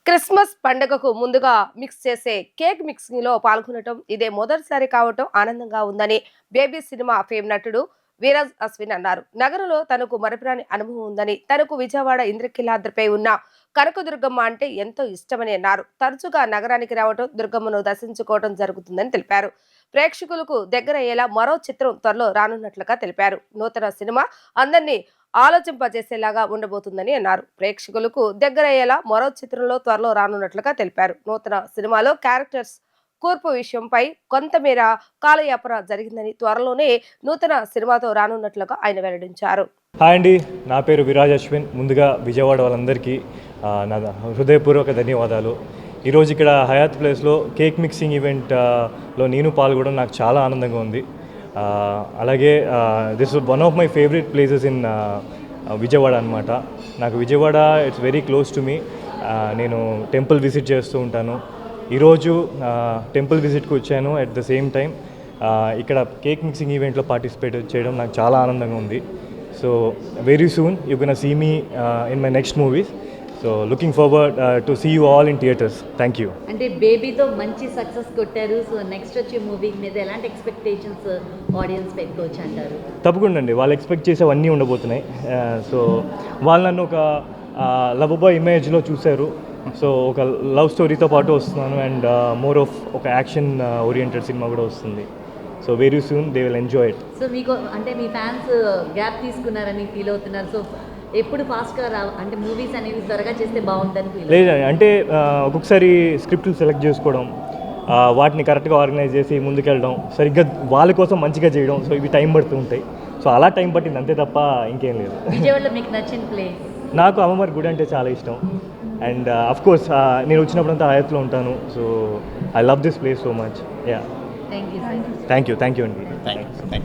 Christmas పండుగకు ముందుగా mix చేసే కేక్ మిక్సింగ్ లో పాల్గొనడం ఇదే మొదటిసారి కావటం ఆనందంగా ఉందని బేబీ సినిమా ఫేమ్ నటుడు వీరాజ్ అశ్విన్ అన్నారు. నగరంలో తనకు మరపురాని అనుభవం ఉందని, తనకు విజయవాడ ఇంద్రకీలాద్రిపై ఉన్న కనకదుర్గమ్మ అంటే ఎంతో ఇష్టమని అన్నారు. తరచుగా నగరానికి రావటం, దుర్గమ్మను దర్శించుకోవడం జరుగుతుందని తెలిపారు. ప్రేక్షకులకు దగ్గర అయ్యేలా మరో చిత్రం త్వరలో రానున్నట్లుగా తెలిపారు. నూతన సినిమా అందరినీ ఆలోచింపజేసేలాగా ఉండబోతుందని అన్నారు. ప్రేక్షకులకు దగ్గరయ్యేలా మరో చిత్రంలో త్వరలో రానున్నట్లుగా తెలిపారు. నూతన సినిమాలో క్యారెక్టర్స్ కూర్పు విషయంపై కొంతమేర కాలయాపన జరిగిందని, త్వరలోనే నూతన సినిమాతో రానున్నట్లుగా ఆయన వెల్లడించారు. హాయ్ అండి, నా పేరు విరాజ్ అశ్విన్. ముందుగా విజయవాడ వాళ్ళందరికీ నా హృదయపూర్వక ధన్యవాదాలు. ఈరోజు ఇక్కడ హయాత్ ప్లేస్లో కేక్ మిక్సింగ్ ఈవెంట్లో నేను పాల్గొనడం నాకు చాలా ఆనందంగా ఉంది. అలాగే this one of my favourite places in Vijayawada అనమాట. నాకు Vijayawada it's very close to me. నేను టెంపుల్ విజిట్ చేస్తూ ఉంటాను. ఈరోజు టెంపుల్ విజిట్కి వచ్చాను. అట్ ద సేమ్ టైం ఇక్కడ కేక్ మిక్సింగ్ ఈవెంట్లో పార్టిసిపేట్ చేయడం నాకు చాలా ఆనందంగా ఉంది. So very soon you can see me in my next movies. So looking forward to see you all in theatres. Thank you. అంటే బేబీతో మంచి సక్సెస్ కొట్టారు. సో నెక్స్ట్ వచ్చే మూవీ మీద ఎలాంటి ఎక్స్పెక్టేషన్స్ ఆడియన్స్ పెట్టుకోవచ్చు అంటారు? తప్పకుండా అండి, వాళ్ళు ఎక్స్పెక్ట్ చేసేవన్నీ ఉండబోతున్నాయి. సో వాళ్ళు నన్ను ఒక లవ్ బాయ్ ఇమేజ్లో చూశారు. సో ఒక లవ్ స్టోరీతో పాటు వస్తున్నాను అండ్ మోర్ ఆఫ్ ఒక యాక్షన్ ఓరియంటెడ్ సినిమా కూడా వస్తుంది. So very soon they will enjoy it. So మీకు అంటే మీ ఫ్యాన్స్ గ్యాప్ తీసుకున్నారని ఫీల్ అవుతున్నారు. సో ఎప్పుడు ఫాస్ట్గా అంటే మూవీస్ అనేవి త్వరగా చేస్తే బాగుంటుంది ఫీల్? లేదు, అంటే ఒక్కొక్కసారి స్క్రిప్ట్లు సెలెక్ట్ చేసుకోవడం, వాటిని కరెక్ట్గా ఆర్గనైజ్ చేసి ముందుకెళ్ళడం, సరిగ్గా వాళ్ళ కోసం మంచిగా చేయడం, సో ఇవి టైం పడుతూ ఉంటాయి. సో అలా టైం పట్టింది అంతే తప్ప ఇంకేం లేదు. విజయవాడలో మీకు నచ్చిన ప్లేస్? నాకు అమ్మవారి గుడి అంటే చాలా ఇష్టం. అండ్ అఫ్ కోర్స్ నేను వచ్చినప్పుడంతా హయాత్లో ఉంటాను. So I love this place so much. Yeah, thank you. Thank you అండి. Thank you.